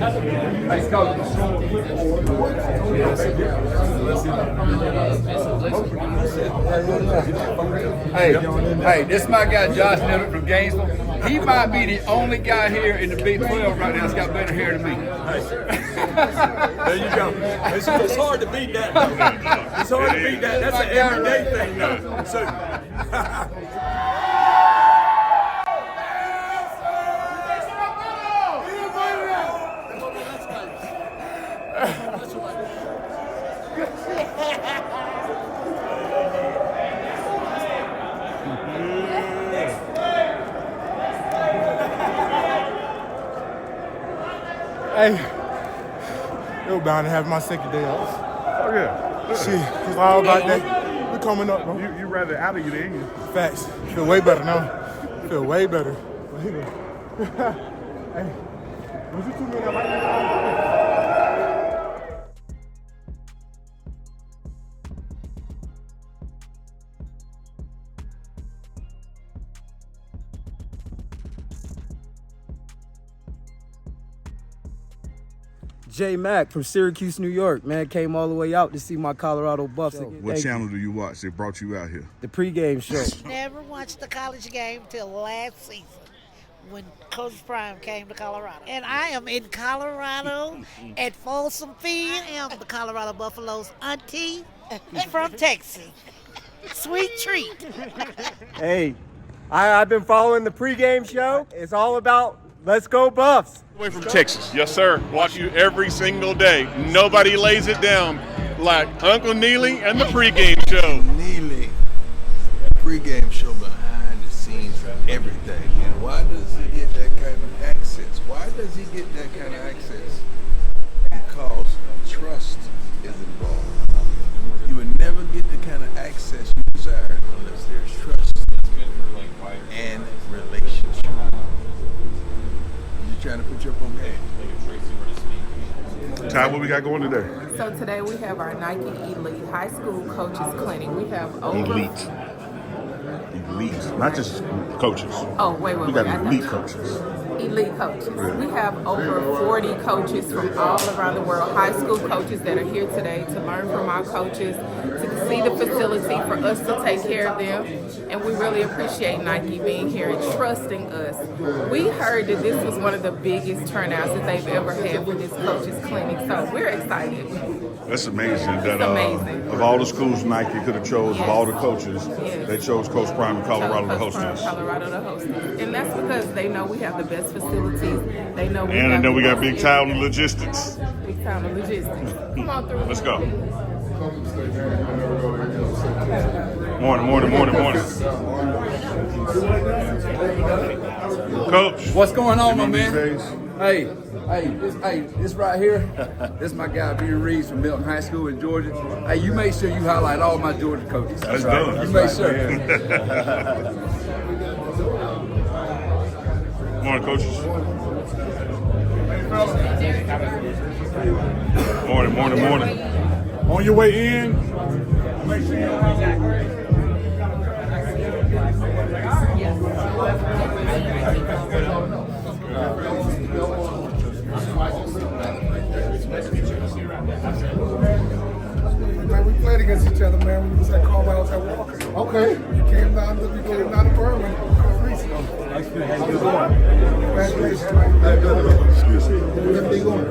Hey, Coach. Hey, this is my guy Josh Neely from Gainesville. He might be the only guy here in the Big 12 right now that's got better hair than me. There you go. It's hard to beat that. Though. It's hard to beat that. That's an everyday thing, though. So. Hey, they were bound to have my second day off. Oh, yeah. Shit, it's all about that. We coming up, bro. You rather out of you than you. Facts. Feel way better now. Feel way better. Hey, was you 2 minutes like that? J Mac from Syracuse, New York, man, came all the way out to see my Colorado Buffs. What channel do you watch that brought you out here? The pregame show. Never watched the college game till last season when Coach Prime came to Colorado. And I am in Colorado at Folsom Field. I am the Colorado Buffaloes auntie from Texas. Sweet treat. Hey, I've been following the pregame show. It's all about let's go Buffs. Away from Texas, yes sir. Watch you every single day. Nobody lays it down like Uncle Neely and the pregame show. Neely, pregame show behind the scenes for everything. And why does he get that kind of access? Why does he get that kind of access? Because trust is involved. You would never get the kind of access you desire unless there's trust and relationship. Trying to put you up on game. Ty, what we got going today? So today we have our Nike Elite High School Coaches Clinic. We have over... Elite, not just coaches. Oh, wait. We got elite coaches. Elite coaches. We have over 40 coaches from all around the world, high school coaches that are here today to learn from our coaches, to see the facility, for us to take care of them. And we really appreciate Nike being here and trusting us. We heard that this was one of the biggest turnouts that they've ever had for this coaches clinic, so we're excited. That's amazing. Amazing. Of all the schools Nike could have chose, of all the coaches, they chose Coach Prime in Colorado to host us. And that's because they know we have the best facilities. They know we and I know we got big time in logistics. Big time in logistics. Come on through. Let's go. Morning. Coach. What's going on, my man? Hey, this right here, this is my guy, B. Reeves from Milton High School in Georgia. Hey, you make sure you highlight all my Georgia coaches. That's done. You make sure. Morning, coaches. Morning. On your way in, make sure you Man, we played against each other, man. We was at Carlisle's at Walker. Okay. We came down to Berlin a couple of weeks ago. How's it going? Congratulations. Excuse me. Everything going?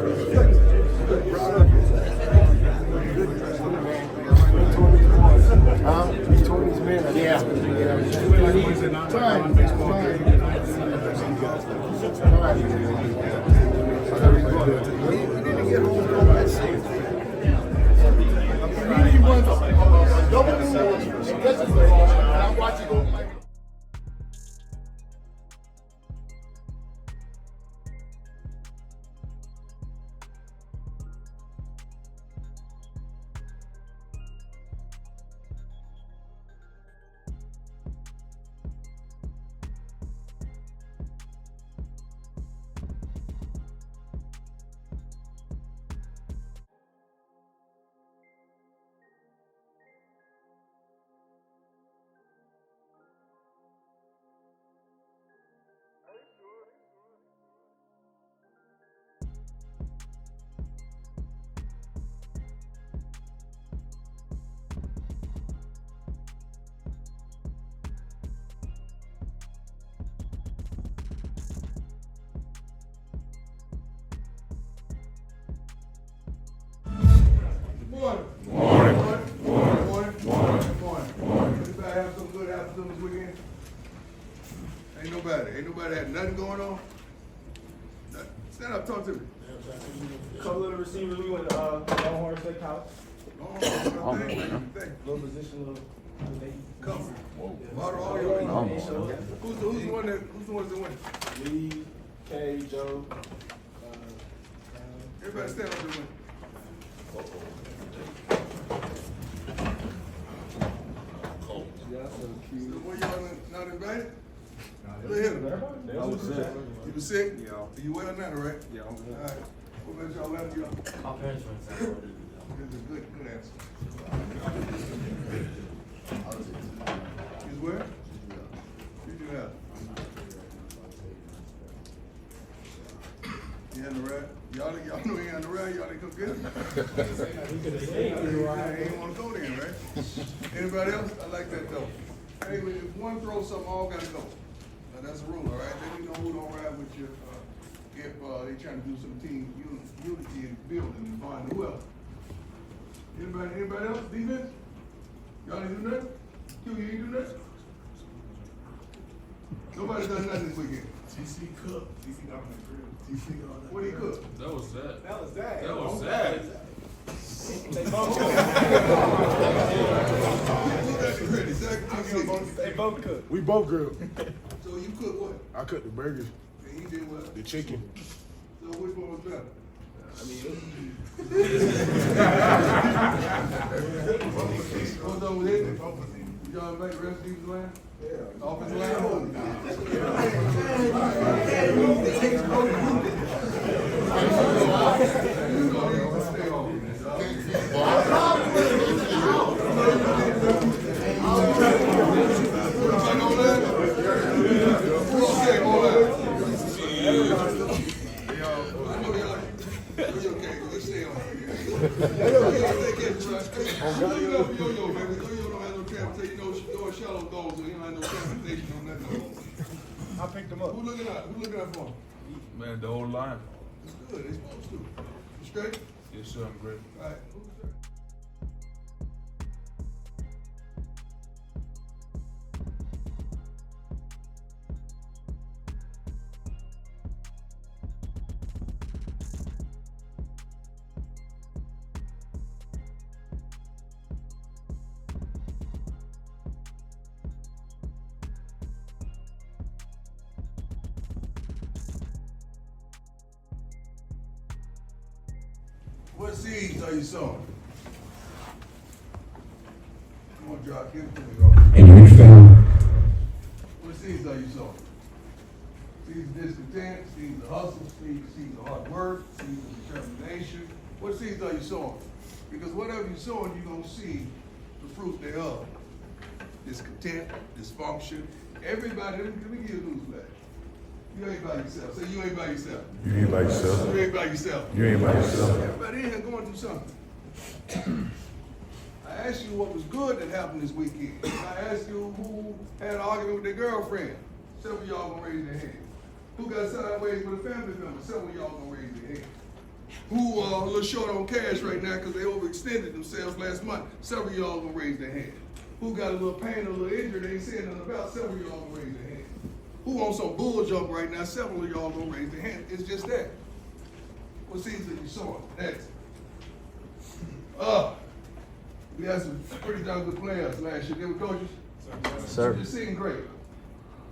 Ain't nobody had nothing going on? Nothing. Stand up, talk to me. A couple of the receivers, we went to Longhorn State College. Little position, Come. Model all your Who's the one that win? Lee, K, Joe. Everybody stand up and win. So were y'all not invited? Look at him. I was sick. You was sick? Yeah. You well now, right? Yeah, I'm good. All right. What about y'all let you up? My parents were in San Francisco. This is good answer. Is where? You do that. You had the ride? Y'all know he had the ride, y'all didn't come get him. He ain't wanna go then, right? Anybody else? I like that though. Hey, if one throws something, all gotta go. Now that's a rule, all right? Then you know who don't ride with you if they trying to do some team unity and building and bonding. Who else? Anybody else? Defense? Y'all ain't do nothing? Q, you ain't do nothing? Nobody done nothing this weekend. TC Cook. TC got on the grill. TC got on that. What did he cook? That was that. That was that. That was that. They both cooked. Who got the credit? Zach, TC. They both cooked. We both grilled. So you cook what? I cooked the burgers, And he did what? the chicken. So which one was better? What's up with it? Y'all invite the rest of these line? Yeah. Offensive line? I picked them up. Who looking out for him? Man, the whole line. It's good, they supposed to. You straight? Yes, sir, I'm great. All right. What seeds are you sowing? Come on, Josh, give it to me, bro. And we found What seeds are you sowing? Seeds of discontent, seeds of hustle, seeds of hard work, seeds of determination. What seeds are you sowing? Because whatever you're sowing, you're going to see the fruit thereof. Discontent, dysfunction. Everybody, let me give you a newsflash. You ain't by yourself. Say you ain't by yourself. you ain't by yourself. You ain't by yourself. You ain't by yourself. Everybody in here going through something. I asked you what was good that happened this weekend. I asked you who had an argument with their girlfriend. Some of y'all gonna raise their hand. Who got sideways with a family member? Some of y'all gonna raise their hand. Who a little short on cash right now because they overextended themselves last month? Some of y'all gonna raise their hand. Who got a little pain, a little injury they ain't saying nothing about? Some of y'all gonna raise their hand. Who on some bull jump right now? Several of y'all gonna raise their hand. It's just that. What seeds are you sowing? Next. We had some pretty darn good players last year. They were coaches. Sir. You seem great.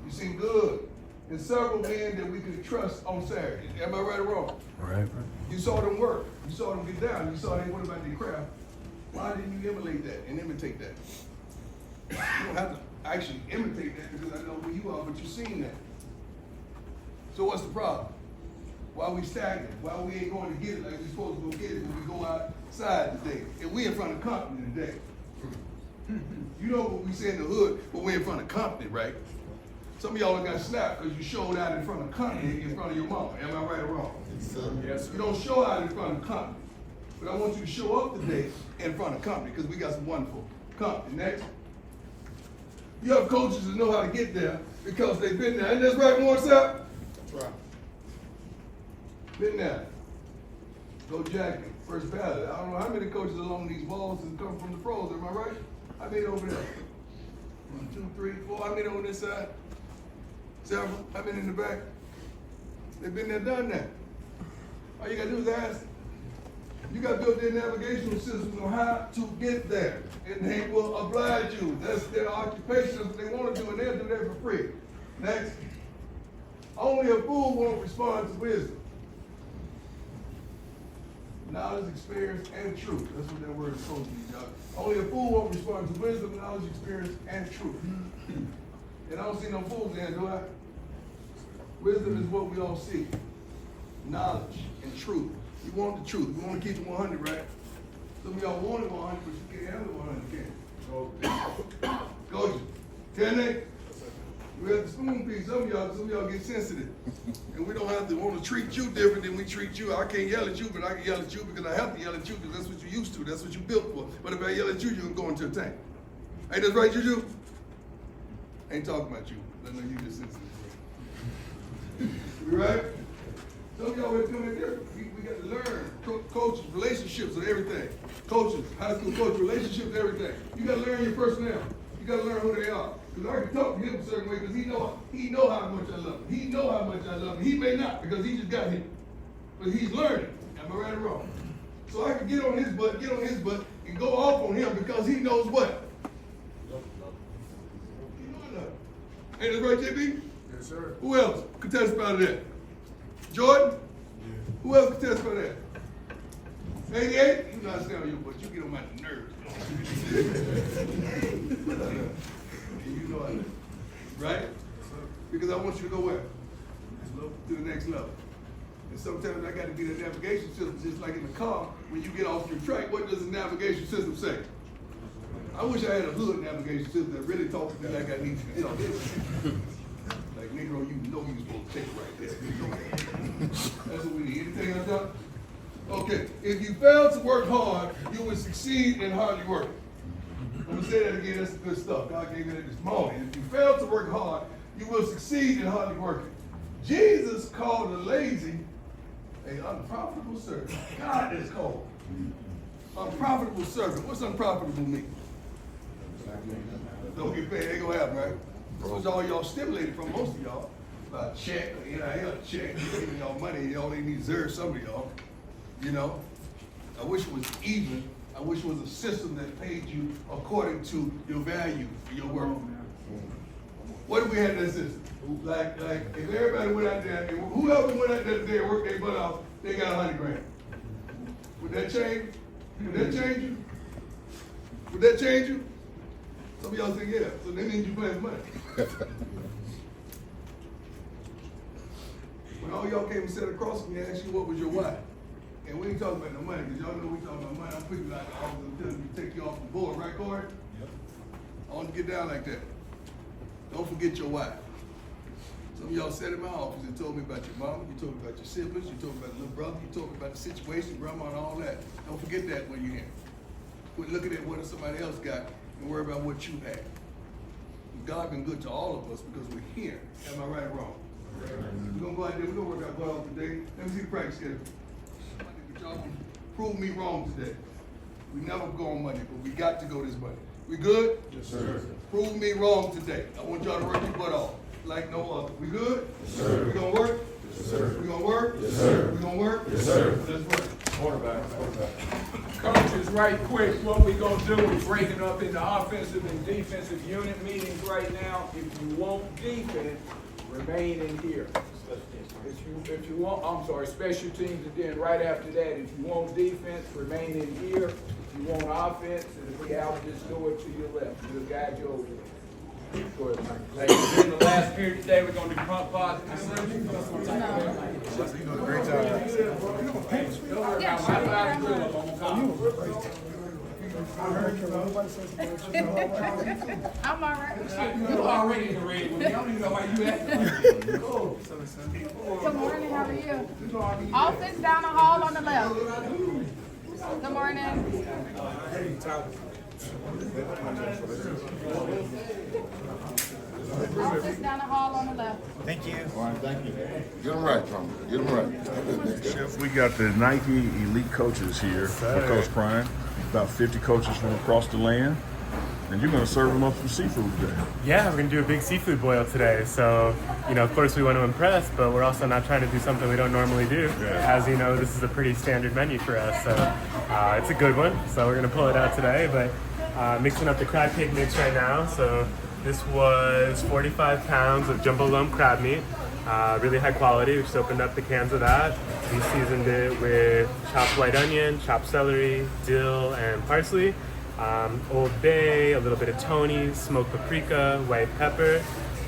You seem good. And several men that we could trust on Saturday. Am I right or wrong? Right. You saw them work. You saw them get down. You saw they went about their craft. Why didn't you emulate that and imitate that? You don't have to actually imitate that because I know who you are, but you've seen that. So what's the problem? Why we stagnant? Why we ain't going to get it like we supposed to go get it when we go outside today? And we in front of company today. You know what we say in the hood, but we're in front of company, right? Some of y'all got slapped because you showed out in front of company in front of your mama. Am I right or wrong? Yes, you don't show out in front of company. But I want you to show up today in front of company because we got some wonderful company. Next. You have coaches that know how to get there because they've been there. Ain't that right, Morissette? That's right. Been there. Go Jackie, first ballot. I don't know how many coaches along these walls and come from the pros. Am I right? How many over there? 1, 2, 3, 4. How many on this side? Several. I've been in the back. They've been there, done that. All you gotta do is ask. You got built-in navigational systems on how to get there, and they will oblige you. That's their occupation. That's what they want to do, and they'll do that for free. Next. Only a fool won't respond to wisdom. Knowledge, experience, and truth. That's what that word is supposed to be, y'all. Only a fool won't respond to wisdom, knowledge, experience, and truth. And I don't see no fools in, do I? Wisdom is what we all see. Knowledge and truth. You want the truth. You want to keep it 100, right? Some of y'all want it 100, but you can't handle 100, can you? Coach, can they? We have the spoon feed. Some of y'all get sensitive. And we don't have to want to treat you different than we treat you. I can't yell at you, but I can yell at you because I have to yell at you because that's what you used to. That's what you built for. But if I yell at you, you can go into a tank. Ain't that right, Juju? Ain't talking about you. I know you just sensitive. You right? Some of y'all are coming here. We got to learn. Coaches, relationships are everything. Coaches, high school coaches, relationships, everything. You got to learn your personnel. You got to learn who they are. Because I can talk to him a certain way because he know how much I love him. He know how much I love him. He may not because he just got here. But he's learning. Am I right or wrong? So I can get on his butt, and go off on him because he knows what? He knows enough. Ain't that right, JB? Yes, sir. Who else could testify to that? Jordan? Yeah. Who else could testify to that? 88? You know I stay on you, but you get on my nerves. You know I know. Right? Because I want you to go where? To the next level. And sometimes I got to get a navigation system, just like in the car. When you get off your track, what does the navigation system say? I wish I had a hood navigation system that really talks to me like I need to talk to. Like, Negro, you know you're supposed to take it right there. You know that. That's what we need. Anything else, Doc? Okay. If you fail to work hard, you will succeed in hardly working. I'm going to say that again. That's good stuff. God gave me that this morning. If you fail to work hard, you will succeed in hardly working. Jesus called the lazy an unprofitable servant. God is called unprofitable servant. What's unprofitable mean? Don't get paid. Ain't going to happen, right? That's what all y'all stimulated from, most of y'all. About check, or NIL check, giving y'all money, y'all ain't deserve some of y'all. You know? I wish it was even. I wish it was a system that paid you according to your value for your work. What if we had that system? Like if everybody went out there, whoever went out there today and worked their butt off, they got 100 grand. Would that change? Would that change you? Would that change you? Some of y'all say, yeah. So that means you playing for money. When all y'all came and sat across from me and asked you what was your why. And we ain't talking about no money, because y'all know we talking about money. I'm putting like all the telling you to take you off the board, right, Corey? Yep. I want to get down like that. Don't forget your why. Some of y'all sat in my office and told me about your mama, you told me about your siblings, you told me about your little brother, you told me about the situation, grandma, and all that. Don't forget that when you're here. Quit looking at what somebody else got and worry about what you had. God been good to all of us because we're here. Am I right or wrong? Right. We're going to go out there, we're going to work our butt off today. Let me see the practice schedule. Y'all can prove me wrong today. We never go on Monday, but we got to go this Monday. We good? Yes, sir. Prove me wrong today. I want y'all to work your butt off like no other. We good? Yes, sir. We gonna work? Yes, sir. We gonna work? Yes, sir. We gonna work? Yes, sir. Let's work. Quarterback. Coaches, right quick, what we gonna do is break it up into offensive and defensive unit meetings right now. If you want defense, remain in here. If you want, I'm sorry, special teams, and then right after that, if you want defense, remain in here. If you want offense, it'll be out this door to your left. We'll guide you over there. Go ahead, Mike. Hey, in the last period today, we're going to do pump pods. Great job. Don't worry about my five drill. I'm going to come. I'm all right. You're already ready with me. I don't even know why you acting. Good morning, how are you? Office down the hall on the left. Good morning. Office down the hall on the left. Thank you. All right, thank you. Get them right, Tom. Get them right. Chef, we got the Nike Elite coaches here for Coach Prime. About 50 coaches from across the land. And you're going to serve them up some seafood today. Yeah, we're going to do a big seafood boil today. So, of course we want to impress, but we're also not trying to do something we don't normally do. Yeah. As you know, this is a pretty standard menu for us. So it's a good one. So we're going to pull it out today, but mixing up the crab cake mix right now. So this was 45 pounds of jumbo lump crab meat. Really high quality. We just opened up the cans of that. We seasoned it with chopped white onion, chopped celery, dill, and parsley. Old Bay, a little bit of Tony's, smoked paprika, white pepper.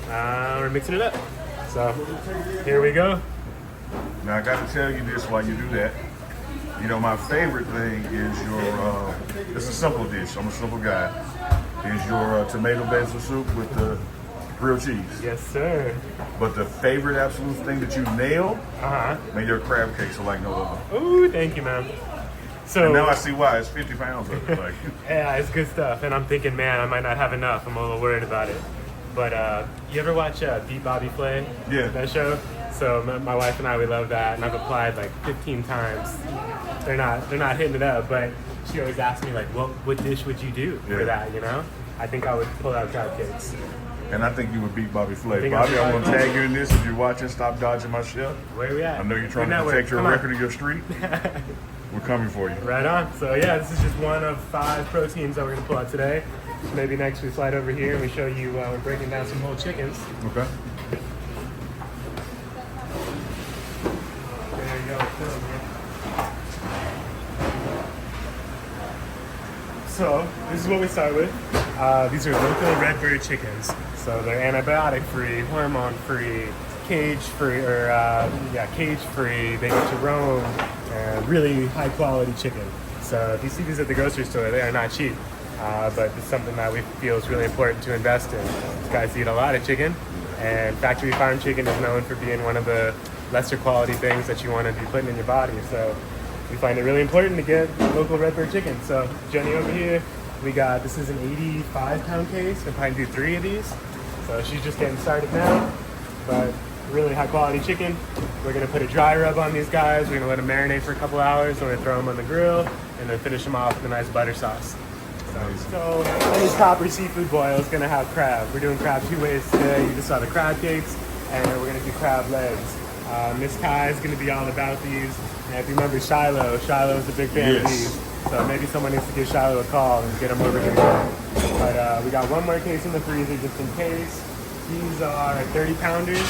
We're mixing it up. So here we go. Now I got to tell you this while you do that. My favorite thing is your, it's a simple dish, I'm a simple guy, is your tomato basil soup with the grilled cheese. Yes, sir. But the favorite absolute thing that you nailed, man, your crab cakes are like no other. Ooh, thank you, man. So and now I see why. It's 50 pounds of it. Like. Yeah, it's good stuff. And I'm thinking, man, I might not have enough. I'm a little worried about it. But you ever watch Beat Bobby Flay? Yeah. That show? So my wife and I, we love that. And I've applied like 15 times. They're not hitting it up, but she always asks me like, what dish would you do for that, I think I would pull out crab cakes. And I think you would beat Bobby Flay. Bobby, I'm going to tag you in this. If you're watching, stop dodging my ship. Where we at? I know you're trying to protect your record of your streak. We're coming for you. Right on. So yeah, this is just one of 5 proteins that we're going to pull out today. So maybe next we slide over here and we show you we're breaking down some whole chickens. Okay. There you go. So this is what we start with. These are local Redbird chickens. So they're antibiotic-free, hormone-free, cage-free, cage-free. They get to roam, and really high-quality chicken. So if you see these at the grocery store, they are not cheap. But it's something that we feel is really important to invest in. These guys eat a lot of chicken, and factory farm chicken is known for being one of the lesser quality things that you want to be putting in your body. So we find it really important to get local Redbird chicken. So Jenny over here, this is an 85-pound case. We'll probably do 3 of these. So she's just getting started now, but really high quality chicken. We're gonna put a dry rub on these guys. We're gonna let them marinate for a couple hours. We're gonna throw them on the grill and then finish them off with a nice butter sauce. So any copper seafood boil is gonna have crab. We're doing crab 2 ways today. You just saw the crab cakes, and we're gonna do crab legs. Miss Kai is gonna be all about these. And if you remember Shiloh is a big fan of these. So maybe someone needs to give Shiloh a call and get them over here. But we got 1 more case in the freezer just in case. These are 30 pounders,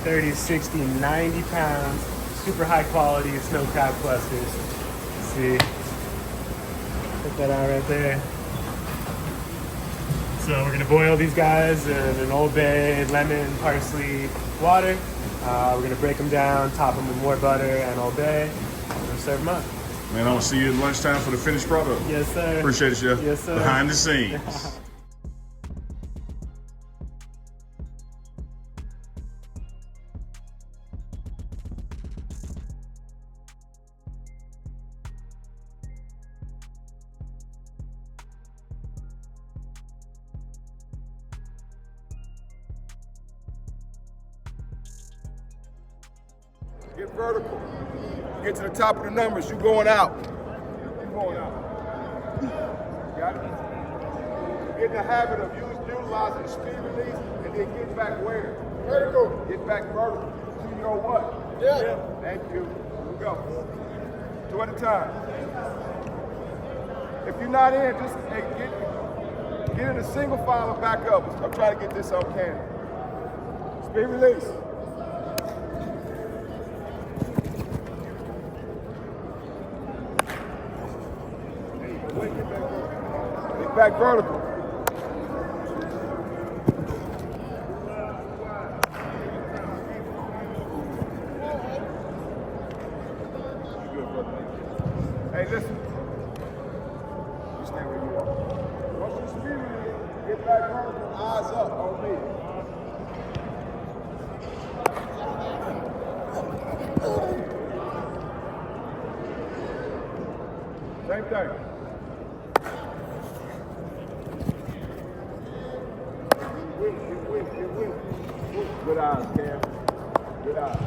30, 60, 90 pounds, super high quality snow crab clusters. See, put that out right there. So we're gonna boil these guys in an Old Bay, lemon, parsley, water. We're gonna break them down, top them with more butter and Old Bay. We're gonna serve them up. Man, I'm gonna see you at lunchtime for the finished product. Yes, sir. Appreciate it, Chef. Yes, sir. Behind the scenes. Get vertical. Get to the top of the numbers. You going out. You going out. Got it? Get in the habit of utilizing the speed release and then get back where? Vertical. Get back vertical. To your what? Yeah. Thank you. Here we go. 2 at a time. If you're not in, just get in a single file and back up. I'm trying to get this on camera. Speed release. Get back vertical. Hey, listen. You stay where you are. Once you speed release, get back vertical, eyes up on me. Same thing. Good eyes, Cam. Good eyes.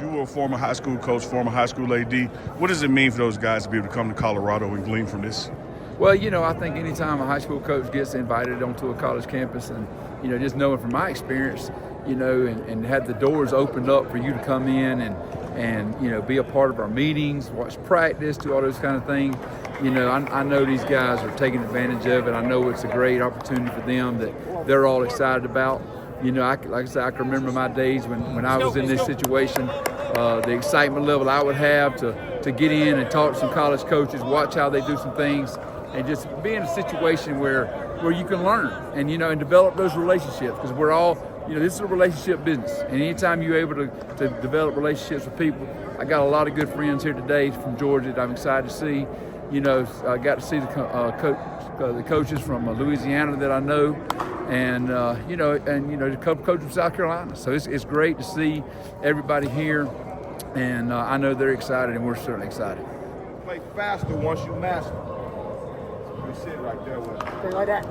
you were a former high school coach, former high school AD. What does it mean for those guys to be able to come to Colorado and glean from this? Well, I think anytime a high school coach gets invited onto a college campus and, just knowing from my experience, and had the doors opened up for you to come in and be a part of our meetings, watch practice, do all those kind of things. I know these guys are taking advantage of it. I know it's a great opportunity for them that they're all excited about. Like I said, I can remember my days when I was in this situation, the excitement level I would have to get in and talk to some college coaches, watch how they do some things, and just be in a situation where you can learn and and develop those relationships, because we're all this is a relationship business, and anytime you're able to develop relationships with people. I got a lot of good friends here today from Georgia that I'm excited to see. I got to see the coaches from Louisiana that I know, and a couple coaches from South Carolina. So it's great to see everybody here, and I know they're excited, and we're certainly excited. Play faster once you master. You sit right there with it. Like that.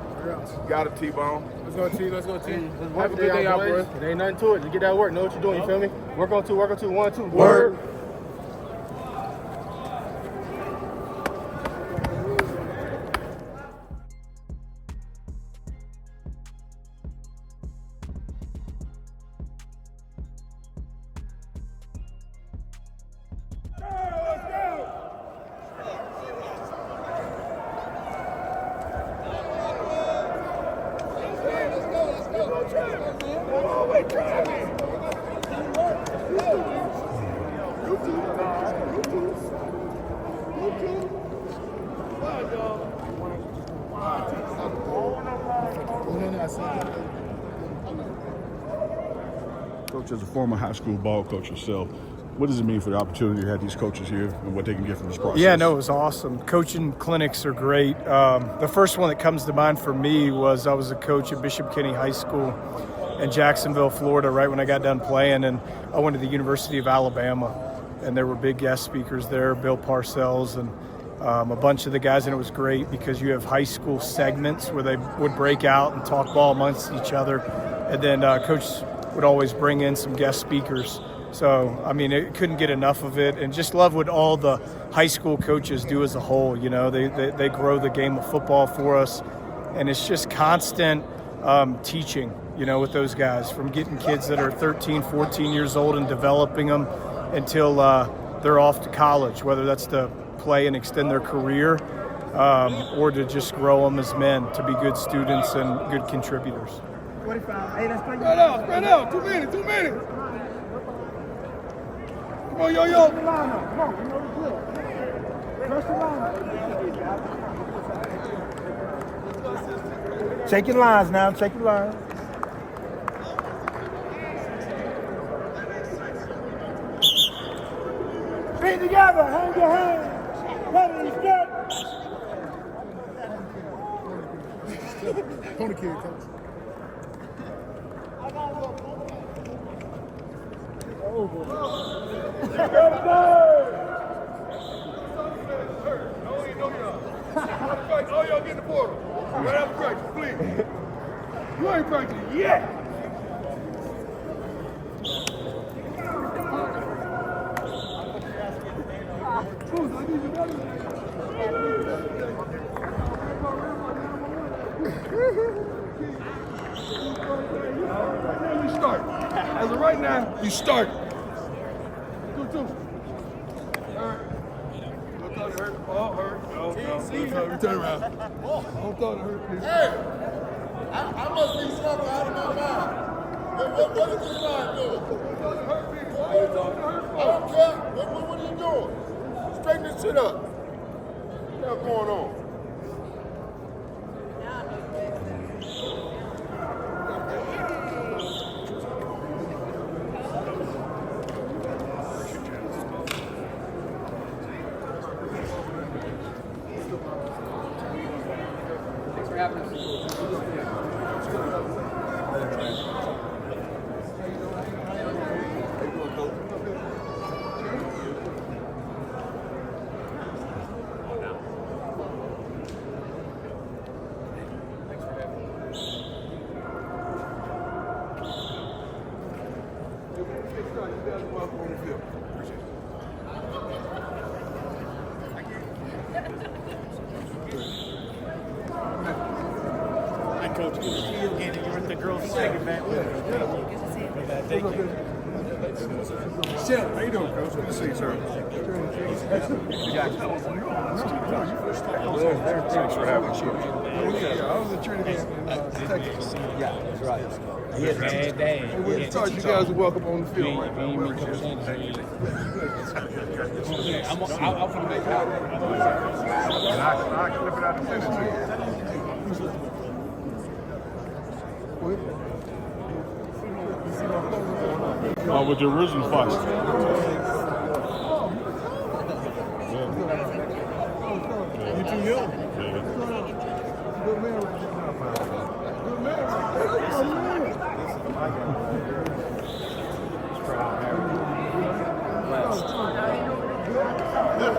Got a T-bone. Let's go, T. Let's go, T. Have a good day out, boys. There ain't nothing to it. You get that work. Know what you're doing. You feel me? Work on two. 1, 2. Word. Coach, as a former high school ball coach yourself, what does it mean for the opportunity to have these coaches here and what they can get from this process? Yeah, no, it was awesome. Coaching clinics are great. The first one that comes to mind for me was I was a coach at Bishop Kenny High School in Jacksonville, Florida, right when I got done playing, and I went to the University of Alabama, and there were big guest speakers there, Bill Parcells and a bunch of the guys, and it was great because you have high school segments where they would break out and talk ball amongst each other, and then Coach would always bring in some guest speakers. So, it couldn't get enough of it, and just love what all the high school coaches do as a whole. They grow the game of football for us, and it's just constant teaching, with those guys, from getting kids that are 13, 14 years old and developing them until they're off to college, whether that's to play and extend their career or to just grow them as men to be good students and good contributors. 45. Hey, that's pretty Spread out. 2 minutes. Come on, yo. Come on. Press the line. Check your lines now. Check your lines. Feet together. Hang your hands. Ready, step. Pony kid, coach. Oh, y'all get in the portal. Right after practice, please. You ain't practicing yet. You start. As of right now, you start. Two. All right. Don't throw to hurt. Oh, hurt. No. Turn around. Don't throw to hurt, please. Hey, I must be something out of my mind. What is this line doing? Why are you talking to hurt for? I don't care. What are you doing? Straighten this shit up. What's going on? guys are welcome on the field. Appreciate it. Hi, Coach. Good to see you again. You were the girls' second back. Thank you. Chef, how you doing, Coach? Good to see you, sir. Thanks for having us. Yeah, I was in Trinity in Texas. Yeah, that's right. He had a bad day. And when you start, you guys are welcome on the field right now. I'm going to make it out. And I clip it out and send it to you. With the original Fox. You too young. Good man right there. Good man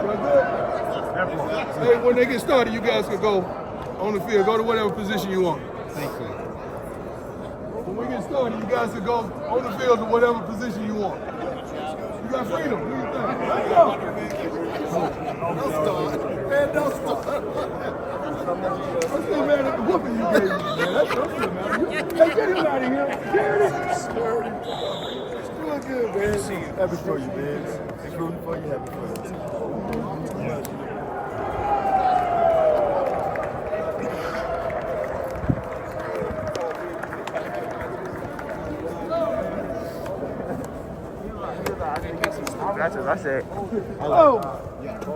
right there. Hey, when they get started, you guys can go on the field. Go to whatever position you want. Thank you. When we get started, you guys can go on the field to whatever position you want. You got freedom. What do you think? Let's go. Don't start. Man, don't start. I'm still mad at the whooping you gave me, man. That's what I'm still mad at you. Hey, get him out of here. Get him. Doing good, man. Happy for you, man. It's rooting for you. Happy for you. That's what I said. Oh,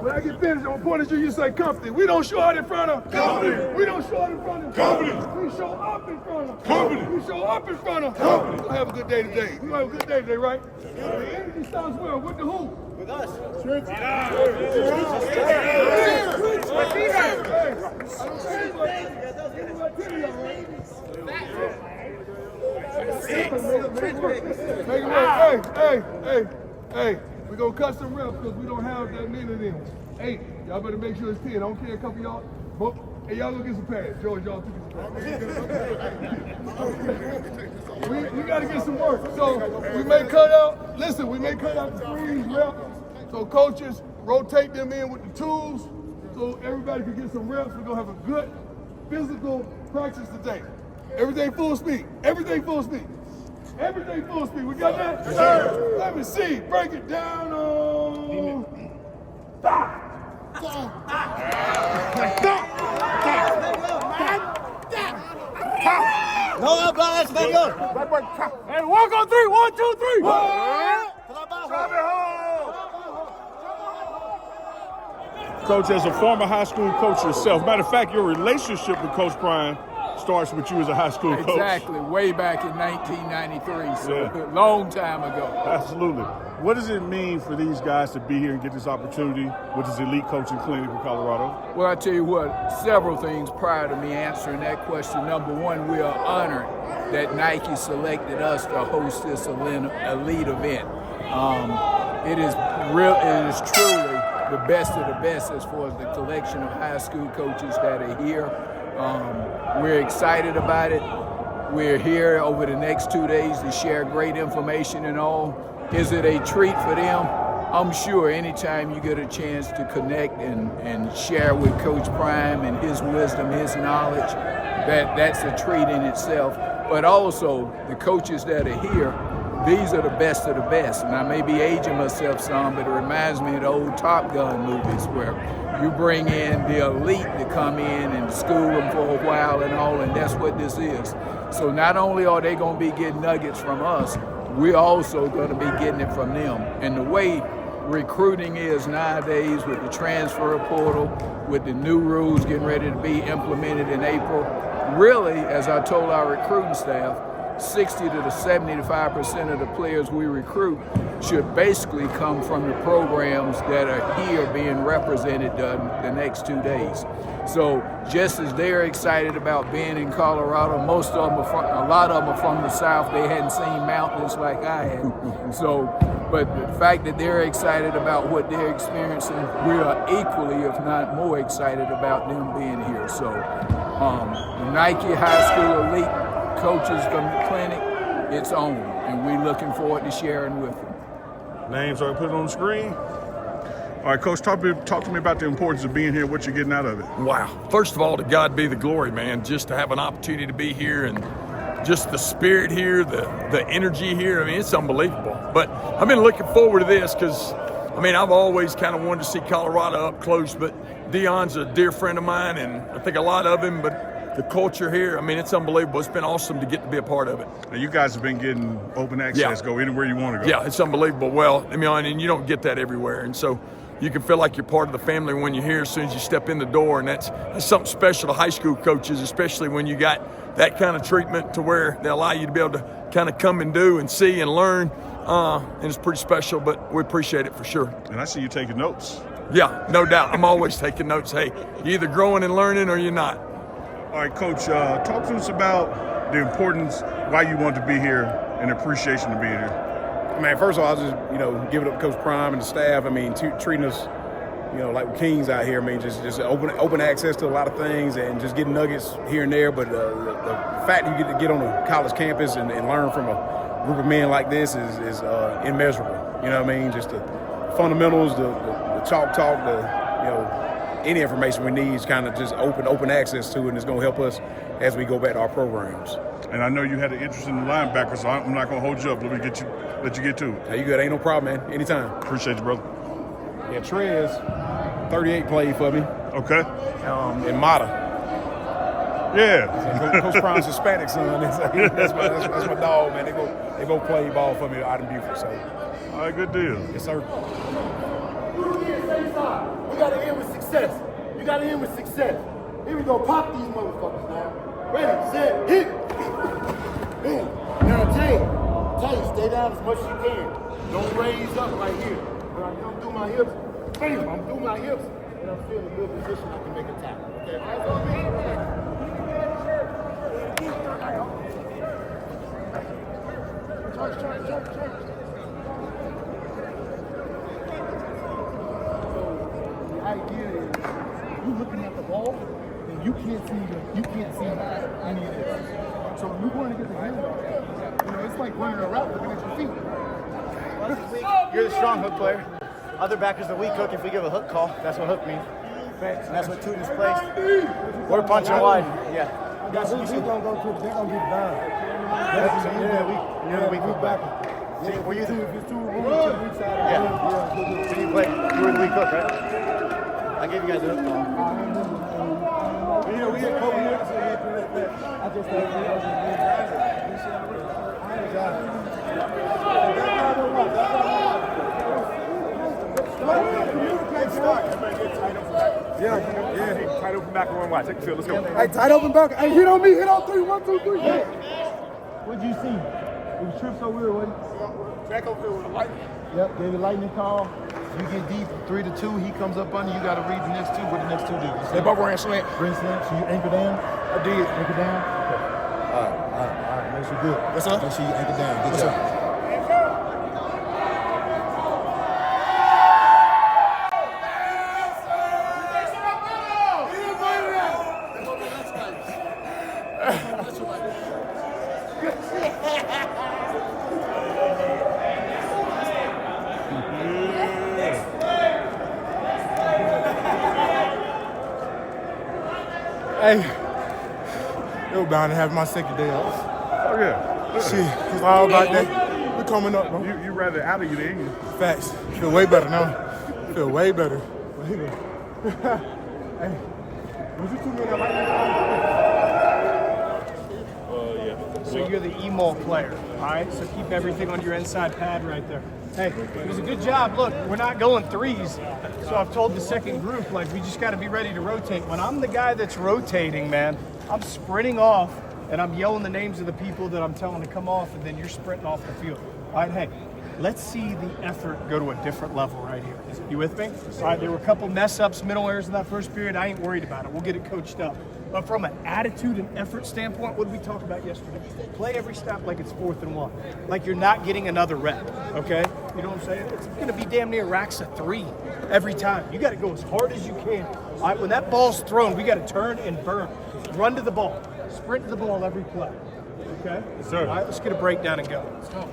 when I get finished, I'm going to point at you, you say company. We don't show out in front of company. We don't show out in front of company. We show up in front of company. We show up in front of company. We're going to have a good day today. We're going to have a good day today, right? The energy starts where? With the who? With us. Make it work. Hey, we're going to cut some reps because we don't have that many of them. 8. Y'all better make sure it's 10. I don't care a couple of y'all. But, hey, y'all go get some pads. George, y'all took some pads. We got to get some work. So we may cut out, listen, we may cut out the freeze reps. So coaches, rotate them in with the tools so everybody can get some reps. We're going to have a good physical practice today. Everything full speed. Everything full speed. Everything full speed. We got that? Yes, sir. Let me see. Break it down on 5. No applause, let go. Hey, 1, 2, 3. 1, 2, 3. Coach, as a former high school coach yourself, matter of fact, your relationship with Coach Prime starts with you as a high school coach. Exactly, way back in 1993, so a long time ago. Absolutely. What does it mean for these guys to be here and get this opportunity with this elite coaching clinic in Colorado? Well, I tell you what, several things prior to me answering that question. Number one, we are honored that Nike selected us to host this elite event. It is truly the best of the best as far as the collection of high school coaches that are here. We're excited about it. We're here over the next 2 days to share great information and all. Is it a treat for them? I'm sure anytime you get a chance to connect and share with Coach Prime and his wisdom, his knowledge, that's a treat in itself. But also, the coaches that are here, these are the best of the best. And I may be aging myself some, but it reminds me of the old Top Gun movies where you bring in the elite to come in and school them for a while and all, and that's what this is. So not only are they going to be getting nuggets from us, we're also going to be getting it from them. And the way recruiting is nowadays with the transfer portal, with the new rules getting ready to be implemented in April, really, as I told our recruiting staff, 60 to 75% of the players we recruit should basically come from the programs that are here being represented the next 2 days. So just as they're excited about being in Colorado, a lot of them are from the South. They hadn't seen mountains like I had. But the fact that they're excited about what they're experiencing, we are equally, if not more, excited about them being here. So the Nike High School Elite Coaches from the clinic, it's on, and we're looking forward to sharing with them. Names are put on the screen. All right, Coach, talk to me about the importance of being here, what you're getting out of it. Wow. First of all, to God be the glory, man. Just to have an opportunity to be here and just the spirit here, the energy here. I mean, it's unbelievable. But I've been looking forward to this because, I mean, I've always kind of wanted to see Colorado up close, but Deion's a dear friend of mine, and I think a lot of him, but the culture here, I mean, it's unbelievable. It's been awesome to get to be a part of it. Now, you guys have been getting open access, go anywhere you want to go. Yeah, it's unbelievable. Well, I mean, and you don't get that everywhere. And so you can feel like you're part of the family when you're here as soon as you step in the door. And that's something special to high school coaches, especially when you got that kind of treatment to where they allow you to be able to kind of come and do and see and learn. And it's pretty special, but we appreciate it for sure. And I see you taking notes. Yeah, no doubt. I'm always taking notes. Hey, you're either growing and learning or you're not. All right, Coach, talk to us about the importance, why you want to be here, and appreciation to be here. Man, first of all, I just, give it up to Coach Prime and the staff. I mean, treating us, like we're kings out here. I mean, just open access to a lot of things and just getting nuggets here and there. But the fact you get to get on a college campus and learn from a group of men like this is immeasurable. You know what I mean? Just the fundamentals, the chalk talk, any information we need is kind of just open access to it, and it's going to help us as we go back to our programs. And I know you had an interest in the linebacker, so I'm not going to hold you up. Let you get to it. Hey, you good? Ain't no problem, man. Anytime. Appreciate you, brother. Yeah, Trez, 38 played for me. Okay. In Mata. Yeah. Coach Prime's Hispanic son. That's my dog, man. They both played ball for me out in Buford. So. All right, good deal. Yes, sir. We got to end with success. You got to end with success. Here we go. Pop these motherfuckers now. Ready, set, hit. Boom. Now, Tay, stay down as much as you can. Don't raise up right here. When I come through my hips, bam, I'm through my hips, and I'm feeling a good position. I can make a tackle. Okay, eyes on me. Charge. The idea is, you looking at the ball, and you can't see any of this. So when you're going to get the handoff, it's like running a route looking at your feet. You're the strong hook player. Other backers the weak hook if we give a hook call. That's what hook means. And that's what two displaced. We're punching wide. Yeah. They're going to get down. You're the weak hook backer. See, were you the weak side? Yeah. So you were the weak hook, right? I gave you guys a hook call. We had Kobe here, so I just Yeah. Tight open back and run wide. Take the field. Let's go. Hey, tight open back. Hey, hit on me. Hit on 3. 1, 2, 3. Yeah. What'd you see? It was trip so weird, wasn't it? Back over there with the light. Yep, gave a lightning call. You get deep 3-2, he comes up under you, got to read the next two. What the next two do? They both ran slant. Ran slant, so you anchor down? I did. Anchor down? Okay. All right. Make sure you're good. What's up? Make sure you anchor down. Good job. Hey, they were bound to have my second day off. Oh, yeah. Shit, it's all about that. We're coming up, bro. You rather out of you than you. Facts. Feel way better now. Feel way better. Hey, was you 2 minutes Yeah. So you're the emo player, all right? So keep everything on your inside pad right there. Hey, it was a good job. Look, we're not going threes. So I've told the second group, we just got to be ready to rotate. When I'm the guy that's rotating, man, I'm sprinting off and I'm yelling the names of the people that I'm telling to come off, and then you're sprinting off the field. All right, hey, let's see the effort go to a different level right here. You with me? All right, there were a couple mess-ups, middle errors in that first period. I ain't worried about it. We'll get it coached up. But from an attitude and effort standpoint, what did we talk about yesterday? Play every snap like it's 4th and 1. Like you're not getting another rep, okay? You know what I'm saying? It's going to be damn near racks of 3 every time. You got to go as hard as you can. All right, when that ball's thrown, we got to turn and burn. Run to the ball. Sprint to the ball every play, okay? Yes, sir. All right, let's get a breakdown and go. Let's go.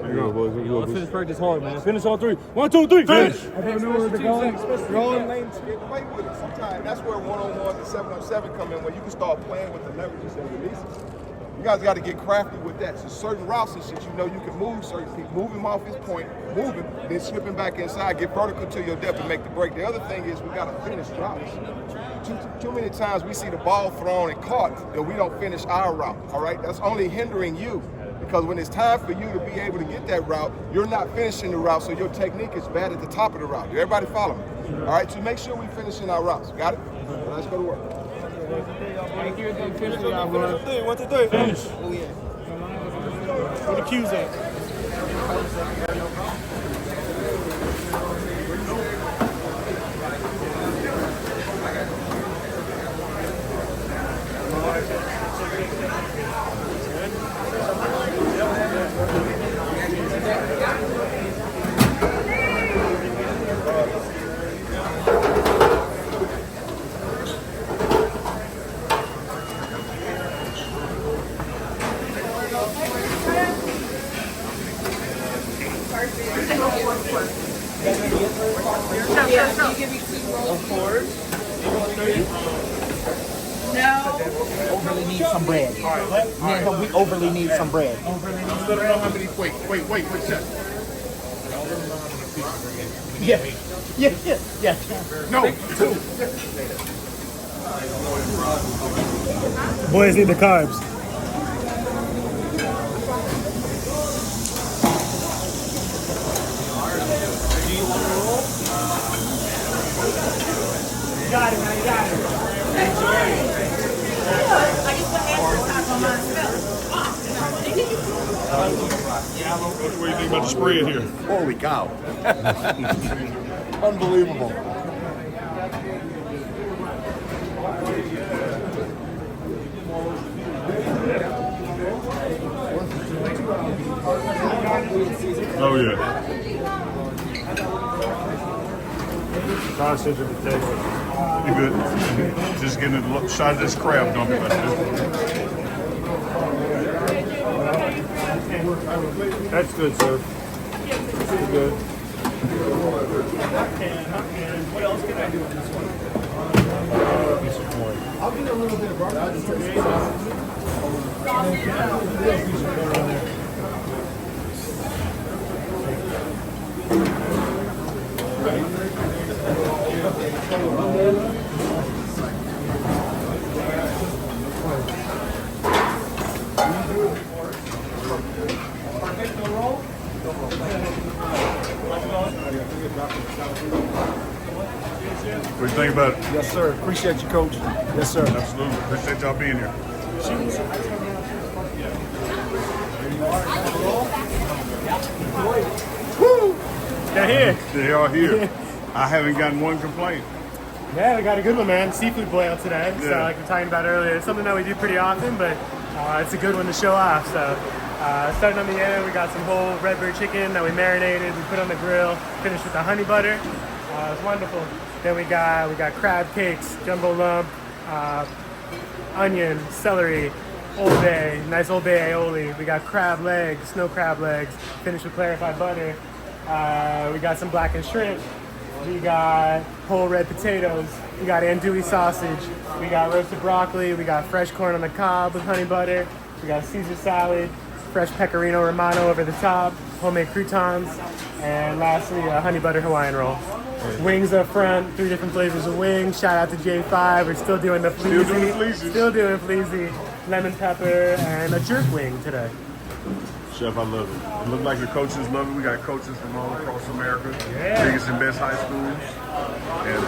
There you go, boys. There you go, Let's boys. finish practice hard, man. Finish on 3. 1, 2, 3. Finish. I don't know where they're going. Rolling lanes. Get away with it. Sometimes that's where 1-on-1 and 7-on-7 come in, where you can start playing with the leverages and releases. You guys got to get crafty with that. So certain routes and shit, you know you can move certain people, move him off his point, move him, then slip him back inside, get vertical to your depth and make the break. The other thing is we got to finish routes. Too many times we see the ball thrown and caught and we don't finish our route, all right? That's only hindering you. Because when it's time for you to be able to get that route, you're not finishing the route, so your technique is bad at the top of the route. Everybody follow me? All right, so make sure we finishing our routes. Got it? Well, let's go to work. Thank you. Finish. 1, 2, 3. Finish. Where the cues at? Of course. No. Overly need some bread. Yeah, we overly need some bread. Let them know how many. Wait, shut. Yeah. No, 2. Boys need the carbs. You got it, man. You got it. I just put hand on What do you think about the spread here? Holy cow. Unbelievable. Oh, yeah. Sausage at the table. You good? Just getting a shot of this crab dumpling. That's good, sir. That's good. And what else can I do on this one? I'll get a little bit of What do you think about it? Yes, sir. Appreciate you, Coach. Yes, sir. Absolutely. Appreciate y'all being here. Woo! They're here. They are here. I haven't gotten one complaint. Yeah, we got a good one, man. Seafood boil today. So Yeah. like we were talking about earlier, it's something that we do pretty often, but it's a good one to show off. So starting on the end, we got some whole redbird chicken that we marinated, we put on the grill, finished with the honey butter. It's wonderful. Then we got crab cakes, jumbo lump, onion, celery, Old Bay, nice Old Bay aioli. We got crab legs, snow crab legs, finished with clarified butter. We got some blackened shrimp. We got whole red potatoes. We got andouille sausage. We got roasted broccoli. We got fresh corn on the cob with honey butter. We got Caesar salad, fresh pecorino romano over the top, homemade croutons, and lastly, a honey butter Hawaiian roll. Wings up front, 3 different flavors of wings. Shout out to J5. We're still doing the fleazy. Still doing fleazy. Lemon pepper and a jerk wing today. Chef, I love it. It looks like the coaches love it. We got coaches from all across America, Yeah. biggest and best high schools, and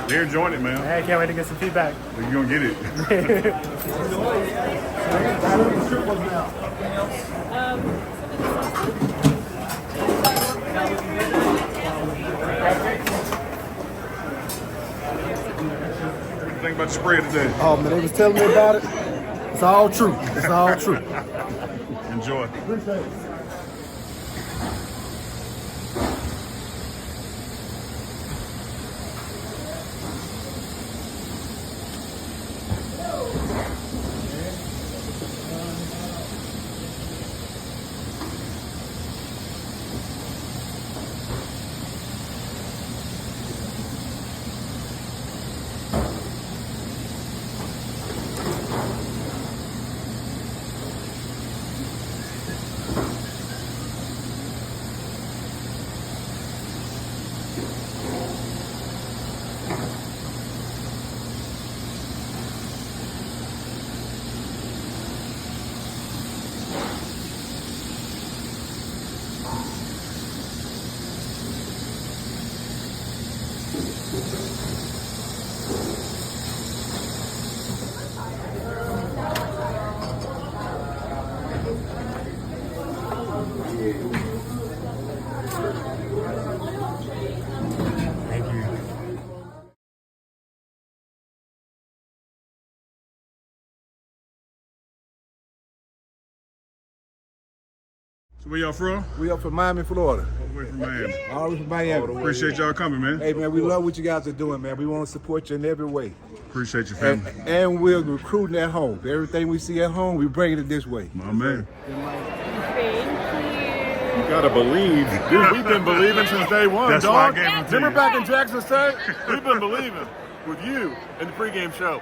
they're enjoying it, man. Hey, can't wait to get some feedback. You're gonna get it. What do you think about the spread today? Oh man, they was telling me about it. It's all true. It's all true. Enjoy. So where y'all from? We up from Miami, Florida. All the way from Miami. All the way from Miami. Appreciate y'all coming, man. Hey, man, we love what you guys are doing, man. We want to support you in every way. Appreciate your family. And we're recruiting at home. Everything we see at home, we bring it this way. My man. You gotta believe. Dude, we've been believing since day one, That's dog. why I gave them to Remember you. back in Jackson State? We've been believing with you in the pregame show.